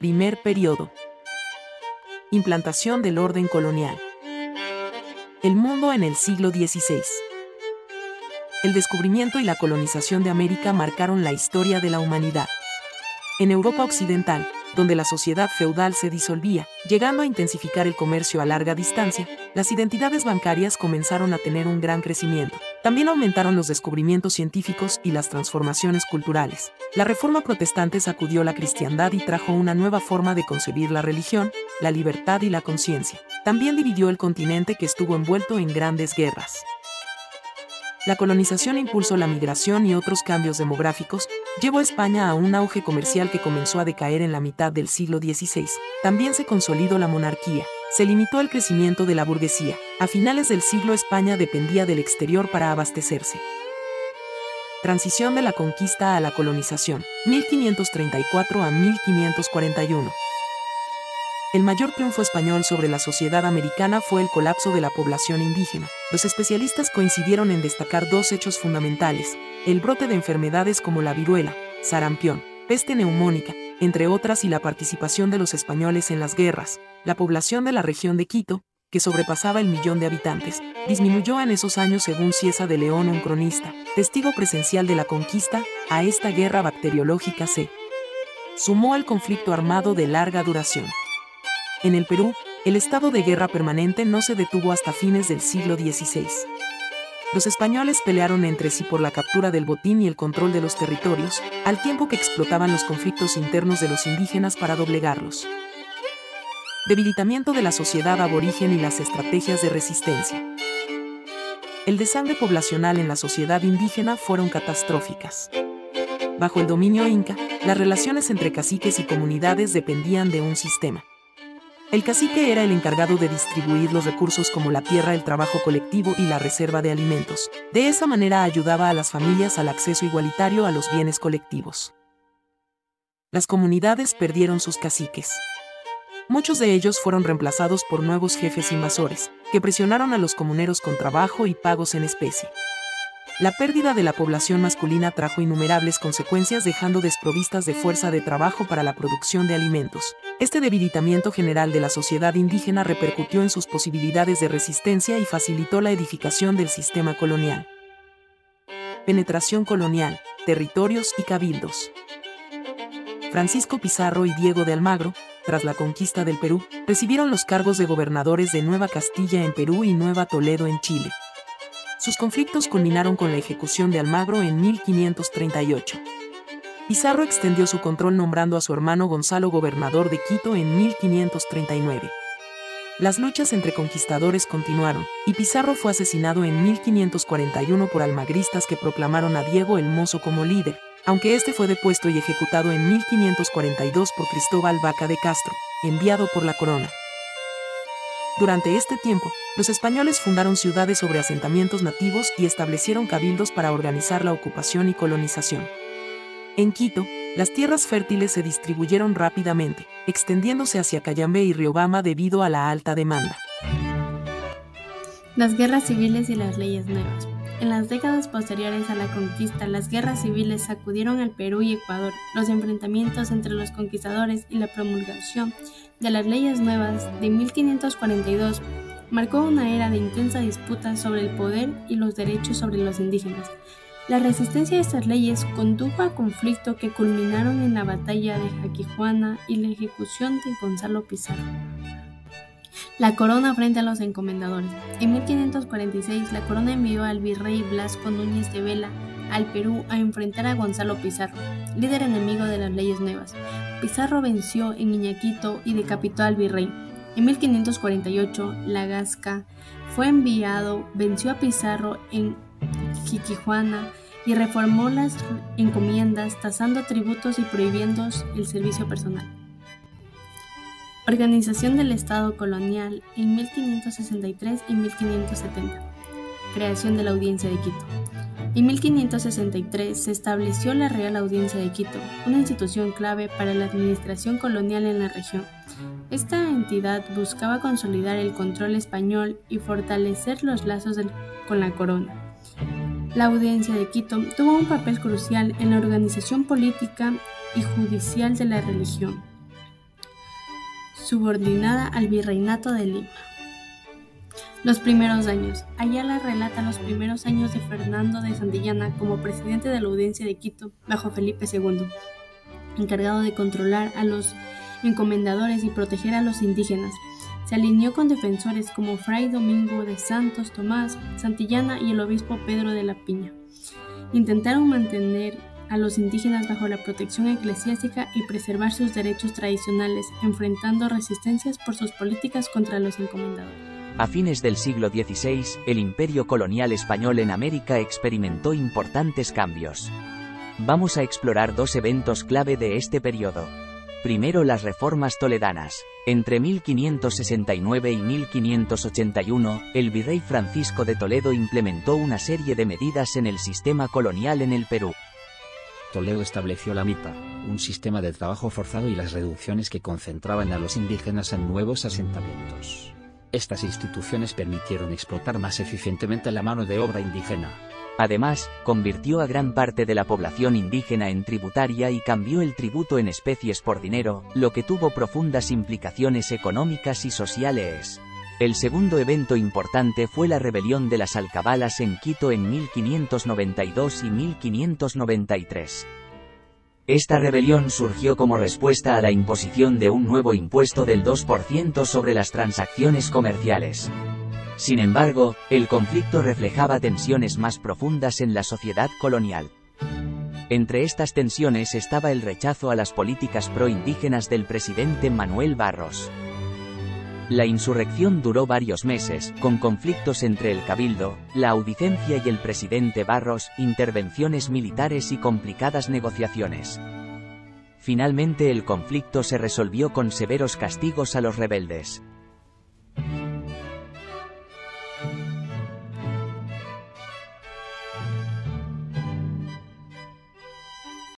Primer periodo. Implantación del orden colonial. El mundo en el siglo XVI. El descubrimiento y la colonización de América marcaron la historia de la humanidad. En Europa occidental, donde la sociedad feudal se disolvía, llegando a intensificar el comercio a larga distancia, las identidades bancarias comenzaron a tener un gran crecimiento. También aumentaron los descubrimientos científicos y las transformaciones culturales. La Reforma protestante sacudió la cristiandad y trajo una nueva forma de concebir la religión, la libertad y la conciencia. También dividió el continente que estuvo envuelto en grandes guerras. La colonización impulsó la migración y otros cambios demográficos, llevó a España a un auge comercial que comenzó a decaer en la mitad del siglo XVI. También se consolidó la monarquía, se limitó el crecimiento de la burguesía. A finales del siglo España dependía del exterior para abastecerse. Transición de la conquista a la colonización, 1534 a 1541. El mayor triunfo español sobre la sociedad americana fue el colapso de la población indígena. Los especialistas coincidieron en destacar dos hechos fundamentales: el brote de enfermedades como la viruela, sarampión, peste neumónica, entre otras, y la participación de los españoles en las guerras. La población de la región de Quito, que sobrepasaba el 1.000.000 de habitantes, disminuyó en esos años según Cieza de León, un cronista, testigo presencial de la conquista. A esta guerra bacteriológica se sumó el conflicto armado de larga duración. En el Perú, el estado de guerra permanente no se detuvo hasta fines del siglo XVI. Los españoles pelearon entre sí por la captura del botín y el control de los territorios, al tiempo que explotaban los conflictos internos de los indígenas para doblegarlos. Debilitamiento de la sociedad aborigen y las estrategias de resistencia. El desangre poblacional en la sociedad indígena fueron catastróficas. Bajo el dominio inca, las relaciones entre caciques y comunidades dependían de un sistema. El cacique era el encargado de distribuir los recursos como la tierra, el trabajo colectivo y la reserva de alimentos. De esa manera ayudaba a las familias al acceso igualitario a los bienes colectivos. Las comunidades perdieron sus caciques. Muchos de ellos fueron reemplazados por nuevos jefes invasores, que presionaron a los comuneros con trabajo y pagos en especie. La pérdida de la población masculina trajo innumerables consecuencias, dejando desprovistas de fuerza de trabajo para la producción de alimentos. Este debilitamiento general de la sociedad indígena repercutió en sus posibilidades de resistencia y facilitó la edificación del sistema colonial. Penetración colonial, territorios y cabildos. Francisco Pizarro y Diego de Almagro, tras la conquista del Perú, recibieron los cargos de gobernadores de Nueva Castilla en Perú y Nueva Toledo en Chile. Sus conflictos culminaron con la ejecución de Almagro en 1538. Pizarro extendió su control nombrando a su hermano Gonzalo gobernador de Quito en 1539. Las luchas entre conquistadores continuaron, y Pizarro fue asesinado en 1541 por almagristas que proclamaron a Diego el Mozo como líder, aunque este fue depuesto y ejecutado en 1542 por Cristóbal Vaca de Castro, enviado por la corona. Durante este tiempo, los españoles fundaron ciudades sobre asentamientos nativos y establecieron cabildos para organizar la ocupación y colonización. En Quito, las tierras fértiles se distribuyeron rápidamente, extendiéndose hacia Cayambe y Riobamba debido a la alta demanda. Las guerras civiles y las leyes nuevas. En las décadas posteriores a la conquista, las guerras civiles sacudieron al Perú y Ecuador. Los enfrentamientos entre los conquistadores y la promulgación de las leyes nuevas de 1542 marcó una era de intensa disputa sobre el poder y los derechos sobre los indígenas. La resistencia a estas leyes condujo a conflictos que culminaron en la batalla de Jaquijuana y la ejecución de Gonzalo Pizarro. La corona frente a los encomendadores. En 1546, la corona envió al virrey Blasco Núñez de Vela al Perú a enfrentar a Gonzalo Pizarro, líder enemigo de las leyes nuevas. Pizarro venció en Iñaquito y decapitó al virrey. En 1548, Lagasca fue enviado, venció a Pizarro en Jiquijuana y reformó las encomiendas, tasando tributos y prohibiendo el servicio personal. Organización del Estado colonial en 1563 y 1570. Creación de la Audiencia de Quito. En 1563 se estableció la Real Audiencia de Quito, una institución clave para la administración colonial en la región. Esta entidad buscaba consolidar el control español y fortalecer los lazos con la corona. La Audiencia de Quito tuvo un papel crucial en la organización política y judicial de la región. subordinada al virreinato de Lima. Los primeros años. Ayala relata los primeros años de Fernando de Santillana como presidente de la Audiencia de Quito bajo Felipe II, encargado de controlar a los encomendadores y proteger a los indígenas. Se alineó con defensores como Fray Domingo de Santos Tomás, Santillana y el obispo Pedro de la Piña. Intentaron mantener a los indígenas bajo la protección eclesiástica y preservar sus derechos tradicionales, enfrentando resistencias por sus políticas contra los encomendadores. A fines del siglo XVI, el imperio colonial español en América experimentó importantes cambios. Vamos a explorar dos eventos clave de este periodo. Primero, las reformas toledanas. Entre 1569 y 1581, el virrey Francisco de Toledo implementó una serie de medidas en el sistema colonial en el Perú. Toledo estableció la MIPA, un sistema de trabajo forzado y las reducciones que concentraban a los indígenas en nuevos asentamientos. Estas instituciones permitieron explotar más eficientemente la mano de obra indígena. Además, convirtió a gran parte de la población indígena en tributaria y cambió el tributo en especies por dinero, lo que tuvo profundas implicaciones económicas y sociales. El segundo evento importante fue la rebelión de las alcabalas en Quito en 1592 y 1593. Esta rebelión surgió como respuesta a la imposición de un nuevo impuesto del 2% sobre las transacciones comerciales. Sin embargo, el conflicto reflejaba tensiones más profundas en la sociedad colonial. Entre estas tensiones estaba el rechazo a las políticas pro-indígenas del presidente Manuel Barros. La insurrección duró varios meses, con conflictos entre el cabildo, la audiencia y el presidente Barros, intervenciones militares y complicadas negociaciones. Finalmente el conflicto se resolvió con severos castigos a los rebeldes.